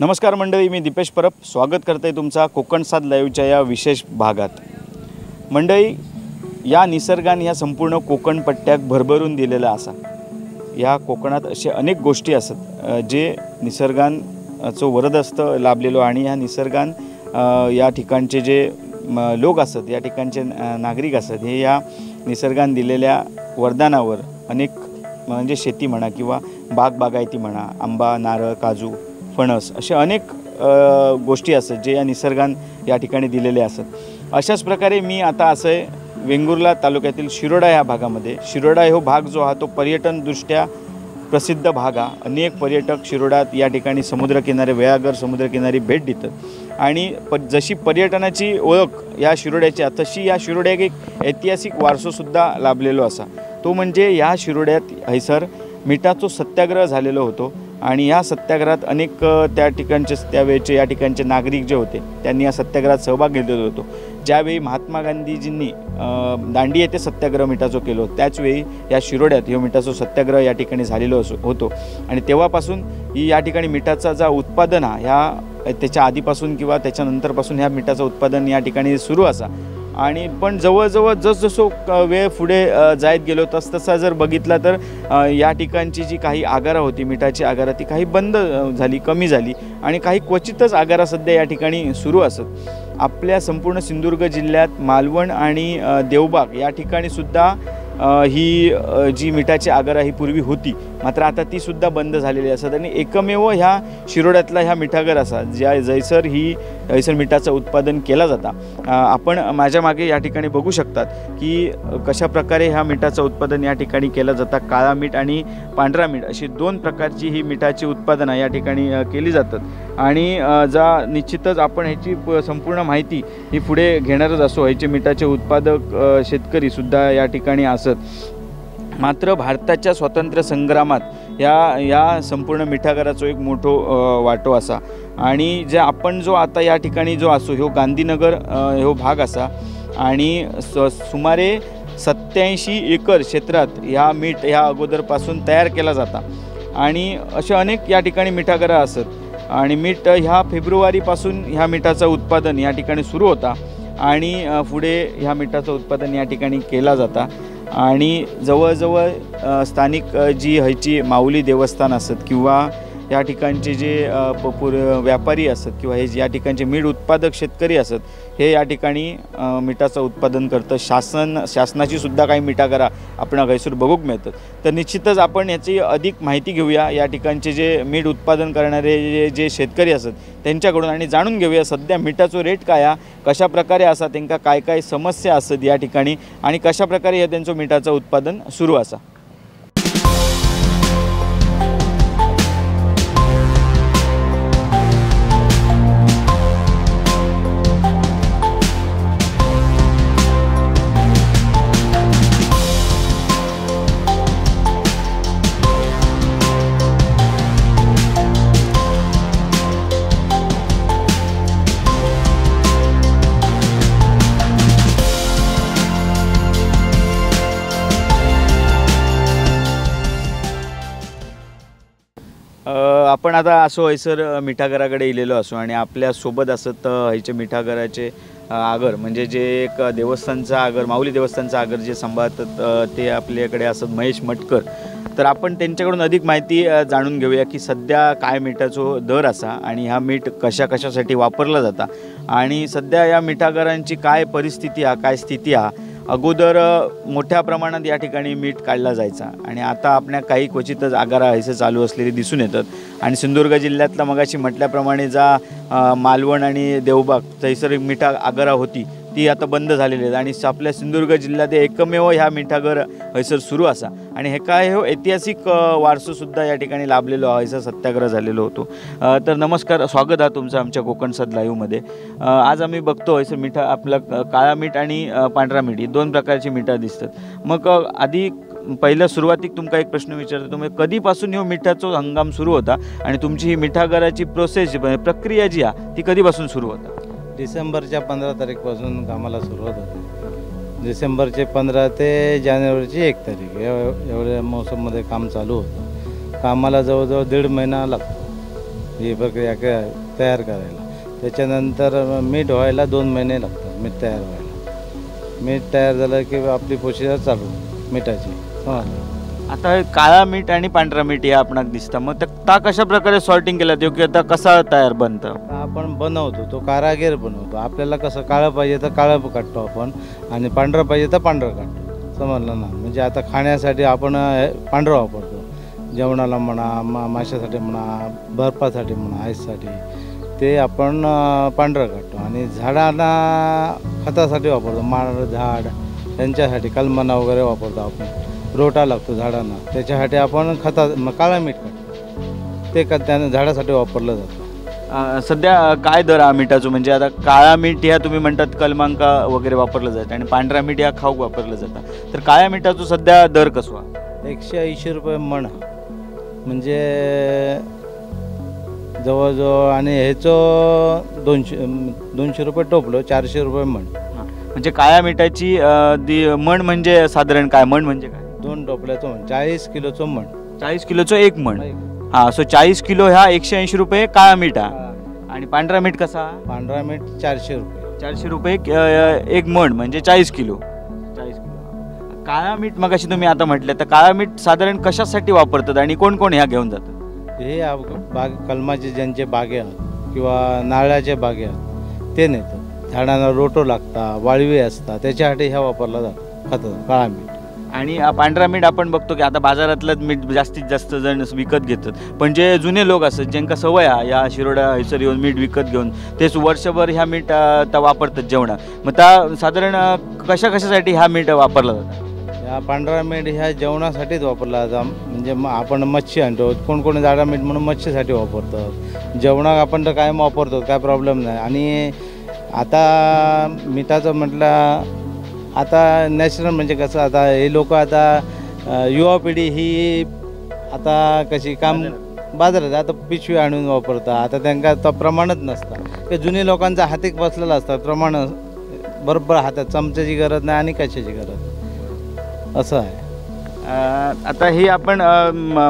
नमस्कार मंडळी, मी दीपेश परब स्वागत करते तुमचा कोकण सात लाईव्हच्या या विशेष भागात। मंडळी, या निसर्गाने या संपूर्ण कोकण पट्ट्याक भरभरून दिलेला असा। या कोकणात असे अनेक गोष्टी असतात जे निसर्गाचो वरदहस्त लाभलेलो आणि या निसर्गान या ठिकाणचे जे लोक असतात, या ठिकाणचे नागरिक असतात, हे या निसर्गान दिलेल्या वरदानावर अनेक म्हणजे शेती म्हणा किंवा बागायती म्हणा, आंबा, नारळ, काजू, फणस असे अनेक गोष्टी असतात जे या निसर्गान या ठिकाणी दिलेले असतात। अशाच प्रकारे मी आता असं वेंगुर्ला तालुक्यातील शिरोडा या भागामध्ये, शिरोडा हा भाग जो हा तो पर्यटनदृष्ट्या प्रसिद्ध भाग हा। अनेक पर्यटक शिरोडात या ठिकाणी समुद्रकिनारे, वेळागर समुद्रकिनारी भेट देतात आणि जशी पर्यटनाची ओळख या शिरोड्याची तशी या शिरोड्याक एक ऐतिहासिक वारसोसुद्धा लाभलेलो असा। तो म्हणजे या शिरोड्यात हैसर मिठाचो सत्याग्रह झालेलो होतो आणि या सत्याग्रहात अनेक त्या ठिकाणचे त्यावेळेचे या ठिकाणचे नागरिक जे होते त्यांनी या सत्याग्रहात सहभाग घेतलेला होतो। ज्यावेळी महात्मा गांधीजींनी दांडी येथे सत्याग्रह मिठाचो केलो त्याचवेळी या शिरोड्यात हे मिठाचो सत्याग्रह या ठिकाणी झालेलो होतो आणि तेव्हापासून ही या ठिकाणी मिठाचा जो उत्पादन ह्या त्याच्या आधीपासून किंवा त्याच्यानंतरपासून ह्या मिठाचं उत्पादन या ठिकाणी सुरू असा। आणि पण जवळजवळ जसजसो वेळ पुढे जायत गेलो तसतसा जर बघितला तर या ठिकाणची जी काही आगारा होती, मिठाची आगारा, ती काही बंद झाली, कमी झाली आणि काही क्वचितच आगारा सध्या या ठिकाणी सुरू असत। आपल्या संपूर्ण सिंधुदुर्ग जिल्ह्यात मालवण आणि देवबाग या ठिकाणी सुद्धा ही जी मिठाची आगारा ही पूर्वी होती, मात्र आता ती सुद्धा बंद झालेली असतात आणि एकमेव ह्या शिरोड्यातला ह्या मिठागर असा ज्या जैसर मिठाचं उत्पादन केला जाता। आपण माझ्या मागे या ठिकाणी बघू शकतात की कशा प्रकारे ह्या मिठाचं उत्पादन या ठिकाणी केलं जातं। काळा मीठ आणि पांढरा मीठ अशी दोन प्रकारची ही मिठाची उत्पादनं या ठिकाणी केली जातात आणि निश्चितच आपण ह्याची संपूर्ण माहिती ही पुढे घेणारच असो। ह्याचे मिठाचे उत्पादक शेतकरीसुद्धा या ठिकाणी असत। मात्र भारताच्या स्वातंत्र्य संग्रामात या संपूर्ण मिठागराचो एक मोठो वाटो असा आणि जे आपण जो आता या ठिकाणी जो असो ह्यो गांधीनगर ह्यो भाग असा आणि सुमारे 87 एकर क्षेत्रात ह्या मीठ ह्या अगोदरपासून तयार केला जाता आणि असे अनेक या ठिकाणी मिठागरा असत आणि मीठ ह्या फेब्रुवारीपासून ह्या मिठाचं उत्पादन या ठिकाणी सुरू होता आणि पुढे ह्या मिठाचं उत्पादन या ठिकाणी केला जाता आणि जवळजवळ स्थानिक जी ह्याची माऊली देवस्थान असत किंवा या ठिकाणचे जे व्यापारी असत किंवा हे या ठिकाणचे मीठ उत्पादक शेतकरी असत, हे या ठिकाणी मिठाचं उत्पादन करतं। शासनाची सुद्धा काही मिठागरा आपण गैसूर बघूक मिळतात। तर निश्चितच आपण याची अधिक माहिती घेऊया या ठिकाणचे जे मीठ उत्पादन करणारे जे शेतकरी असत त्यांच्याकडून आणि जाणून घेऊया सध्या मिठाचो रेट काय, कशा प्रकारे असा, त्यांना काय काय समस्या असत या ठिकाणी आणि कशा प्रकारे हे त्यांचं मिठाचं उत्पादन सुरू असा। आपण आता असो हैसर मिठागराकडे इलेलो असो आणि आपल्या सोबत असत हैचे मिठागराचे आगर म्हणजे जे एक देवस्थानचा आगर, माऊली देवस्थानचा आगर जे सांभाळतात ते आपल्याकडे असत महेश मटकर। तर आपण त्यांच्याकडून अधिक माहिती जाणून घेऊया की सध्या काय मिठाचो दर असा आणि हा मीठ कशासाठी वापरला जाता आणि सध्या या मिठागरांची काय परिस्थिती काय स्थिती अगोदर मोठ्या प्रमाणात या ठिकाणी मीठ काढला जायचा आणि आता आपल्या काही क्वचितच आगारा हैसे चालू असलेले दिसून येतात आणि सिंधुदुर्ग जिल्ह्यातला मगाशी म्हटल्याप्रमाणे मालवण आणि देवबाग जैसर मिठा आगारा होती ती आता बंद झालेली आहे आणि आपल्या सिंधुदुर्ग जिल्ह्यात एकमेव ह्या मिठागर हैसर सुरू असा आणि हे काय हो ऐतिहासिक वारसोसुद्धा या ठिकाणी लाभलेलो हैसर सत्याग्रह झालेलो होतो। तर नमस्कार, स्वागत आहे तुमचं आमच्या कोकण सात लाईव्हमध्ये। आज आम्ही बघतो हैसर मिठा आपलं काळा मीठ आणि पांढरा मीठ ही दोन प्रकारची मिठा दिसतात। मग आधी पहिल्या सुरुवातीक तुमका एक प्रश्न विचारतो, तुम्ही कधीपासून ह्यो मिठाचो हंगाम सुरू होता आणि तुमची ही मिठागराची प्रोसेस प्रक्रिया जी आहे ती कधीपासून सुरू होता? डिसेंबरच्या 15 तारीखपासून कामाला सुरुवात होते। डिसेंबरचे 15 ते जानेवारीची 1 तारीख एवढ्या मोसममध्ये काम चालू होतं। कामाला जवळजवळ 1.5 महिना लागतो ही प्रक्रिया तयार करायला. त्याच्यानंतर मीठ व्हायला 2 महिने लागतात मीठ तयार व्हायला. मीठ तयार झालं की आपली प्रोसिजर चालू मिठाची. आता हे काळा मीठ आणि पांढरा मीठ या आपणाक दिसतं, मग त्या कशा प्रकारे सॉर्टिंग केलं योग्य आता कसा तयार बनतं? आता आपण बनवतो तो कारागीर बनवतो. आपल्याला कसं काळं पाहिजे तर काळं काढतो आपण आणि पांढरं पाहिजे तर पांढरं काढतो. समजलं ना. म्हणजे आता खाण्यासाठी आपण पांढरं वापरतो, जेवणाला म्हणा, माशासाठी म्हणा, बर्फासाठी म्हणा, आईससाठी ते आपण पांढरं काढतो. आणि झाडांना खतासाठी वापरतो, माड झाड त्यांच्यासाठी कलमना वगैरे वापरतो आपण. रोटा लागतो झाडांना, त्याच्यासाठी आपण काळं मीठ काढतो. ते त्यानं झाडासाठी वापरलं जातं. सध्या काय दर आहे मिठाचं? म्हणजे आता काळा मीठ ह्या तुम्ही म्हणतात कलमांका वगैरे वापरलं जातं आणि पांढरा मीठ ह्या खाऊक वापरलं जातं, तर काळ्या मिठाचं सध्या दर कसवा? 180 रुपये मण, म्हणजे जवळजवळ. आणि ह्याचं 200 रुपये टोपलं, 400 रुपये मण. म्हणजे काळ्या मिठाची मण म्हणजे साधारण काय? मण म्हणजे काय? 2 टोपल्याचं मण, 40 किलोचं मण. 40 किलोचं एक मण. हां, सो 40 किलो ह्या 180 रुपये काळा मीठ हा. आणि पांढरा मीठ कसा? पांढरा मीठ 400 रुपये. 400 रुपये एक मण, म्हणजे 40 किलो. 40 किलो काळा मीठ. मग अशी तुम्ही आता म्हटलं, तर काळा मीठ साधारण कशासाठी वापरतात आणि कोण कोण ह्या घेऊन जातात? हे कलमाचे ज्यांचे बागे आहेत किंवा नारळाचे बागे आहेत ते नेतात. झाडांना रोटो लागतात, वाळवी असतात, त्याच्यासाठी ह्या वापरला जातो खतं काळा मीठ. आणि पांढरा मीठ आपण बघतो की आता बाजारातलं मीठ जास्तीत जास्त जण विकत घेतात, पण जे जुने लोक असतात ज्यांका सवय आहे या शिरोडा हैसर येऊन मीठ विकत घेऊन तेच वर्षभर ह्या मीठ त्या वापरतात जेवणात. मग त्या साधारण कशासाठी ह्या मीठ वापरला जातं? ह्या पांढरा मीठ ह्या जेवणासाठीच वापरला जातो. म्हणजे आपण मच्छी आणतो, कोण जाडा मीठ म्हणून मच्छीसाठी वापरतात. जेवणात आपण तर कायम वापरतो, काय प्रॉब्लेम नाही. आणि आता मिठाचं म्हटलं, आता नॅचरल म्हणजे कसं, आता हे लोक आता युवा पिढी ही आता कशी काम बाजारात आता पिशवी आणून वापरतात. आता त्यांना तर प्रमाणच नसतं. ते जुने लोकांचा हातीक बसलेला असतात, प्रमाण बरोबर हातात, चमच्याची गरज नाही आणि कशाची गरज, असं आहे. आता ही आपण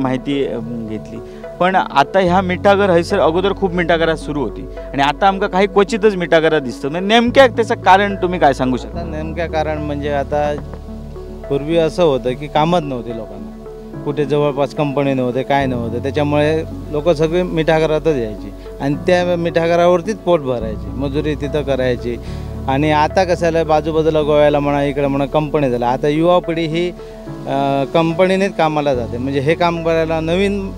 माहिती घेतली, पण आता ह्या मिठागर हैसर अगोदर खूप मिठागरात सुरू होती आणि आता आमका काही क्वचितच मिठागरात दिसतं. म्हणजे नेमक्या त्याचं कारण तुम्ही काय सांगू शकता? नेमक्या कारण म्हणजे आता पूर्वी असं होतं की कामच नव्हती लोकांना, कुठे जवळपास कंपनी नव्हते, काय नव्हतं. त्याच्यामुळे लोक सगळे मिठागरातच यायची आणि त्या मिठागरावरतीच पोट भरायची, मजुरी तिथं करायची. आणि आता कसं झालं, बाजूबाजूला गोव्याला म्हणा, इकडे म्हणा कंपनी झालं. आता युवा पिढी ही कंपनीनेच कामाला जाते. म्हणजे हे काम करायला नवीन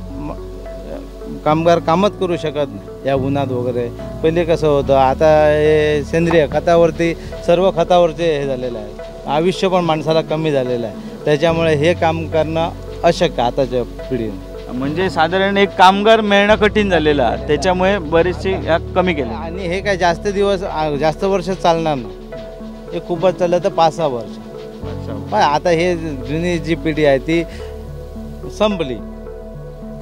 कामगार कामच करू शकत नाही या उन्हात वगैरे. पहिले कसं होतं, आता हे सेंद्रिय खतावरती, सर्व खतावरती हे झालेलं आहे. आयुष्य पण माणसाला कमी झालेलं आहे. त्याच्यामुळे हे काम करणं अशक्य आताच्या पिढीने. म्हणजे साधारण एक कामगार मिळणं कठीण झालेलं आहे, त्याच्यामुळे बरेचसे ह्या कमी केले. आणि हे काय जास्त दिवस, जास्त वर्ष चालणार नाही. हे खूपच चाललं तर 5-6 वर्ष. पण आता हे जुनी जी पिढी आहे ती संपली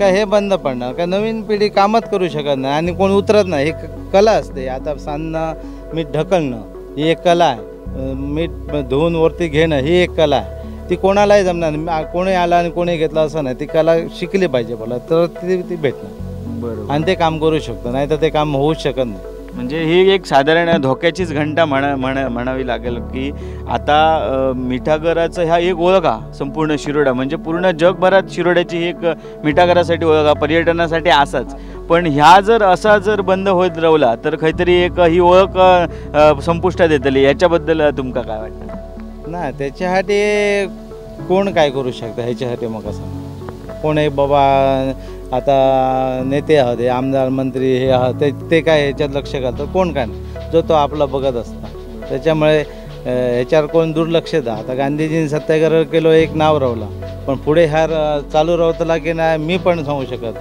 का हे बंद पडणार का, नवीन पिढी कामच करू शकत नाही आणि कोण उतरत नाही. हे कला असते. आता सांडणं, मीठ ढकलणं ही एक कला आहे. मीठ धुवून वरती घेणं ही एक कला आहे. ती कोणालाही जमणार नाही. कोणी आला आणि कोणी घेतलं असं नाही. ती कला शिकली पाहिजे मला, तर ती भेटणार. बरोबर. आणि ते काम करू शकतं, नाही तर ते काम होऊच शकत नाही. म्हणजे ही एक साधारण धोक्याचीच घंटा म्हणावी लागेल की आता मिठागराचं ह्या एक ओळख आहे संपूर्ण शिरोडा. म्हणजे पूर्ण जगभरात शिरोड्याची एक मिठागरासाठी ओळख आहे, पर्यटनासाठी असाच. पण ह्या जर असा जर बंद होत राहिला तर काहीतरी एक ही ओळख संपुष्टात येतली. याच्याबद्दल तुमका काय वाटतं? नाही, त्याच्यासाठी कोण काय करू शकतं ह्याच्यासाठी? मग असं कोण आहे बाबा, आता नेते आहात, आमदार मंत्री हे आहात, ते काय ह्याच्यात लक्ष घालतात? कोण काय नाही. जो तो आपला बघत असता. त्याच्यामुळे ह्याच्यावर कोण दुर्लक्ष दा. आता गांधीजींनी सत्याग्रह केलो, एक नाव रावला, पण पुढे ह्या चालू राहतला की नाही मी पण सांगू शकत.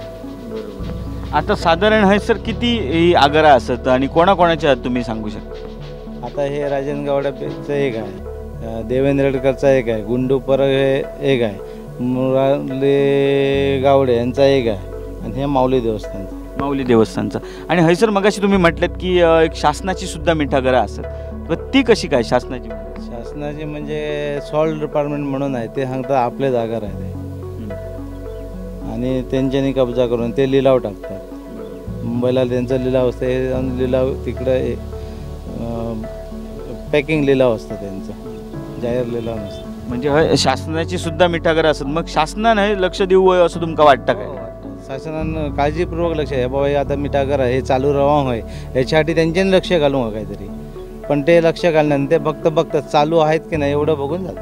आता साधारण हैसर किती ही आगारा असत आणि कोणाकोणाच्या तुम्ही सांगू शकता? आता हे राजन गावड्याचं एक आहे, देवेंद्र रेडकरचा एक आहे, गुंडू परब हे एक आहे, मुराले गावडे यांचा एक आहे, आणि हे माऊली देवस्थानचा. आणि हैसर मगाशी तुम्ही म्हटलेत की एक शासनाची सुद्धा मिठागरं असतात, ती कशी काय शासनाची? शासनाची म्हणजे सॉल्ट डिपार्टमेंट म्हणून आहे, ते सांगतात आपले जागा राहते आणि त्यांच्यानी कब्जा करून ते लिलाव टाकतात. मुंबईला त्यांचा लिलाव असतं, हे आणि लिलाव तिकडे पॅकिंग लिलाव असतं त्यांचं, जाहीर लिलाव नसतं. म्हणजे शासनाची सुद्धा मिठागरं असत, मग शासनानं हे लक्ष देऊ असं तुमका वाटतं काय? शासनानं काळजीपूर्वक लक्ष आहे बाबा, हे आता मिठागर आहे, हे चालू राहावं होय, याच्यासाठी त्यांच्यानी लक्ष घालू का काहीतरी. पण ते लक्ष घालणार ते फक्त चालू आहेत की नाही एवढं बघून जातं.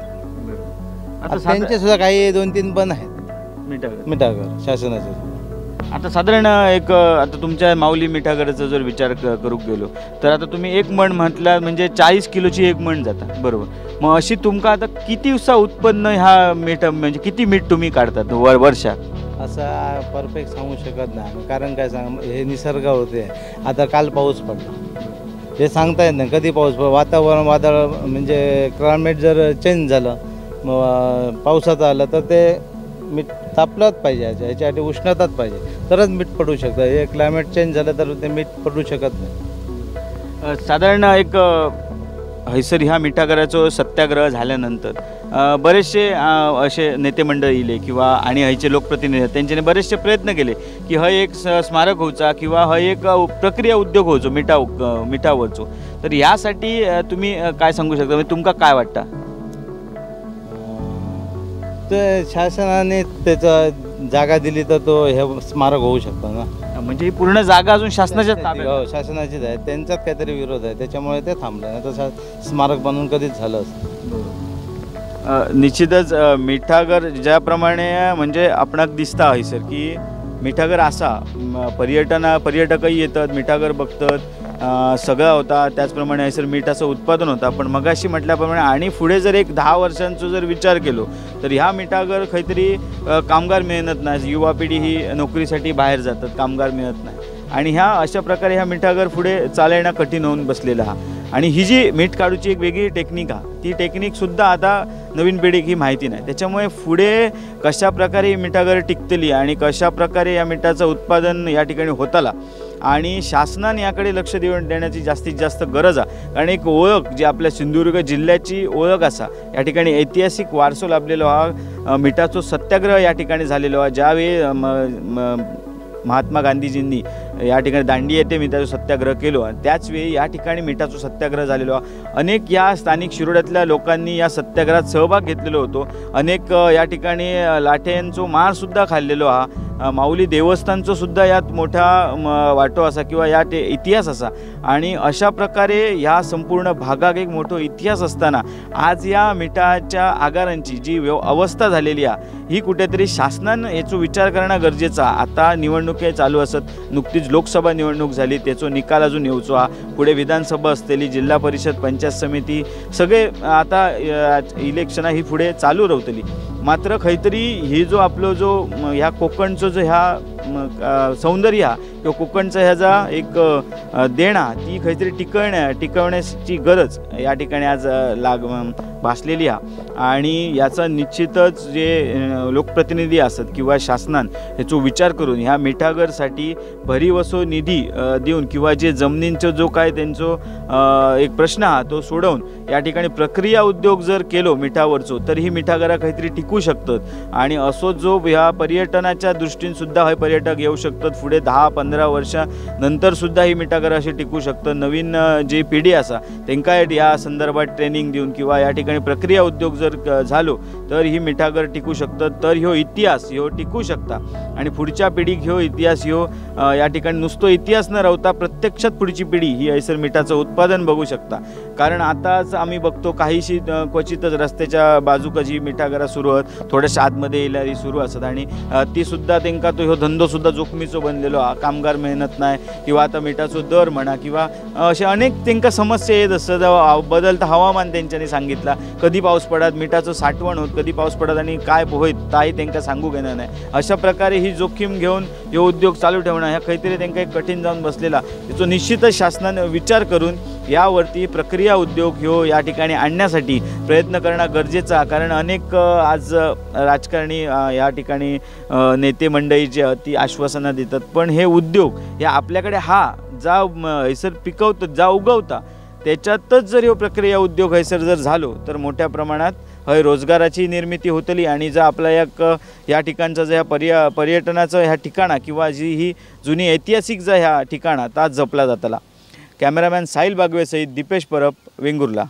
आता त्यांचे सुद्धा काही 2-3 बंद आहेत मिठागर शासनाचे. आता साधारण एक आता तुमच्या माऊली मिठागरचा जर विचार करू गेलो तर आता तुम्ही एक मण म्हटला म्हणजे 40 किलोची एक मण जाता, बरोबर. मग अशी तुमका आता किती दिवसा उत्पन्न ह्या मीठ म्हणजे किती मीठ तुम्ही काढतात वर्षात? असं परफेक्ट सांगू शकत नाही, कारण काय सांग, हे निसर्गावरती. आता काल पाऊस पडला, हे सांगता येत नाही कधी पाऊस वातावरण वादळ म्हणजे क्लायमेट जर चेंज झालं, मग पावसाचं आलं तर ते मीठ तापलंच पाहिजे, ह्याच्यासाठी उष्णताच पाहिजे तरच मीठ पडू शकतं. हे क्लायमेट चेंज झालं तर ते मीठ पडू शकत नाही. साधारण एक हैसर ह्या मिठागराचं सत्याग्रह झाल्यानंतर बरेचसे असे नेते मंडळी इले किंवा आणि हयचे लोकप्रतिनिधी त्यांच्याने बरेचसे प्रयत्न केले की हा एक स्मारक होचा किंवा हा एक प्रक्रिया उद्योग होचो मिठावरचो. तर यासाठी तुम्ही काय सांगू शकता, म्हणजे तुमका काय वाटतं? तर शासनाने त्याचा जागा दिली तर तो हे स्मारक होऊ शकतं ना. म्हणजे ही पूर्ण जागा अजून शासनाच्या ताब्यात? हो, शासनाचीच आहे, त्यांच्यात काहीतरी विरोध आहे त्याच्यामुळे ते थांबलं, नाही तर स्मारक बनवून कधीच झालं असतं. निश्चितच मिठागर ज्याप्रमाणे म्हणजे आपणाक दिसता हैसर की मिठागर असा पर्यटकही येतात, मिठागर बघतात, सगळं होता. त्याचप्रमाणे हैसर मिठाचं उत्पादन होता. पण मगाशी म्हटल्याप्रमाणे आणि पुढे जर एक 10 वर्षांचा जर विचार केलो तर ह्या मिठागर काहीतरी कामगार मिळत नाही, युवा पिढी ही नोकरीसाठी बाहेर जातात, कामगार मिळत नाही, आणि ह्या अशा प्रकारे ह्या मिठागर पुढे चालणं कठीण होऊन बसलेलं हा. आणि ही जी मीठ काढूची एक वेगळी टेक्निक हा, ती टेक्निकसुद्धा आता नवीन पिढीक ही माहिती नाही. त्याच्यामुळे पुढे कशा प्रकारे ही मिठागर टिकतली आणि कशा प्रकारे या मिठाचं उत्पादन या ठिकाणी होताला आणि शासनाने याकडे लक्ष देण्याची जास्तीत जास्त गरज आहे. कारण एक ओळख जी आपल्या सिंधुदुर्ग जिल्ह्याची ओळख असा, या ठिकाणी ऐतिहासिक वारसो लाभलेलो हा मिठाचो सत्याग्रह या ठिकाणी झालेलो हा. ज्यावेळी महात्मा गांधीजींनी या ठिकाणी दांडी येथे मिठाचो सत्याग्रह केलो आणि त्याच वेळी या ठिकाणी मिठाचो सत्याग्रह झालेलो. अनेक या स्थानिक शिरोड्यातल्या लोकांनी या सत्याग्रहात सहभाग घेतलेलो होतो. अनेक या ठिकाणी लाठ्यांचो मारसुद्धा खाल्लेलो हा. माऊली देवस्थानचं सुद्धा यात मोठा वाटो असा किंवा यात इतिहास असा. आणि अशा प्रकारे ह्या संपूर्ण भागात एक मोठा इतिहास असताना आज या मिठाच्या आगारांची जी अवस्था झालेली आहे ही कुठेतरी शासनानं याचा विचार करणं गरजेचं आहे. आता निवडणुकी चालू असत, नुकतीच लोकसभा निवडणूक झाली, त्याचा निकाल अजून येऊचो हा. पुढे विधानसभा असलेली, जिल्हा परिषद, पंचायत समिती सगळे आता इलेक्शना ही पुढे चालू राहतली. मात्र खैतरी ही जो आपलो जो ह्या कोकणचं जो ह्या सौंदर्य हा किंवा कोकणचा ह्याचा एक देणा ती खैतरी टिकवण्याची गरज या ठिकाणी आज भासलेली आहे. आणि याचा निश्चितच जे लोकप्रतिनिधी असतात किंवा शासनान ह्याचा विचार करून ह्या मिठागरसाठी भरीवसो निधी देऊन किंवा जे जमिनींचं जो काय त्यांचा एक प्रश्न हा तो सोडवून या ठिकाणी प्रक्रिया उद्योग जर केलो मिठावरचो तर ही मिठागरा काहीतरी टिकू शकतात. आणि असो जो ह्या पर्यटनाच्या दृष्टीने सुद्धा हे पर्यटक येऊ शकतात. पुढे 10-15 वर्षानंतर सुद्धा ही मिठागरा अशी टिकू शकतात. नवीन जी पिढी असा त्यांना या संदर्भात ट्रेनिंग देऊन किंवा या ठिकाणी प्रक्रिया उद्योग जर झालो तर ही मिठागर टिकू शकतात. तर ह्यो इतिहास ह्यो टिकू शकता आणि पुढच्या पिढीक ह्यो इतिहास ह्यो या ठिकाणी नुसतो इतिहास न राहता प्रत्यक्षात पुढची पिढी ही हैसर मिठाचं उत्पादन बघू शकता. कारण आताच आम्ही बघतो काहीशी क्वचितच रस्त्याच्या बाजूक जी मिठागरा सुरू आहेत, थोड्याशा आतमध्ये येणारी सुरू असतात आणि ती सुद्धा त्यांना तो ह्यो धंदो सुद्धा जोखमीचो बनलेलो हा. कामगार मेहनत नाही किंवा आता मिठाचो दर म्हणा किंवा असे अनेक त्यांना समस्या येत असतात. बदलता हवामान त्यांच्यानी सांगितला, कधी पाऊस पडत, मिठाचं साठवण होत, कधी पाऊस पडत आणि काय होत ताही त्यांना सांगू घेणार नाही. अशा प्रकारे ही जोखीम घेऊन हे उद्योग चालू ठेवणं ह्या काहीतरी त्यांना एक कठीण जाऊन बसलेला. त्याचा निश्चितच शासनाने विचार करून यावरती प्रक्रिया उद्योग ह्यो या ठिकाणी आणण्यासाठी प्रयत्न करणं गरजेचं. कारण अनेक आज राजकारणी या ठिकाणी नेते मंडळी जे ती आश्वासनं देतात, पण हे उद्योग हे आपल्याकडे हा जा हैसर पिकवतात, जा उगवता त्याच्यातच जर हे प्रक्रिया उद्योग हैसर जर झालो तर मोठ्या प्रमाणात हय रोजगाराची निर्मिती होतली आणि जर आपल्या ह्या ठिकाणचं जे पर्यटनाचं ह्या ठिकाणा किंवा जी ही जुनी ऐतिहासिक ह्या ठिकाणा ताच जपला जातला। कॅमेरामॅन साहिल बागवे सहित दीपेश परब, वेंगुर्ला।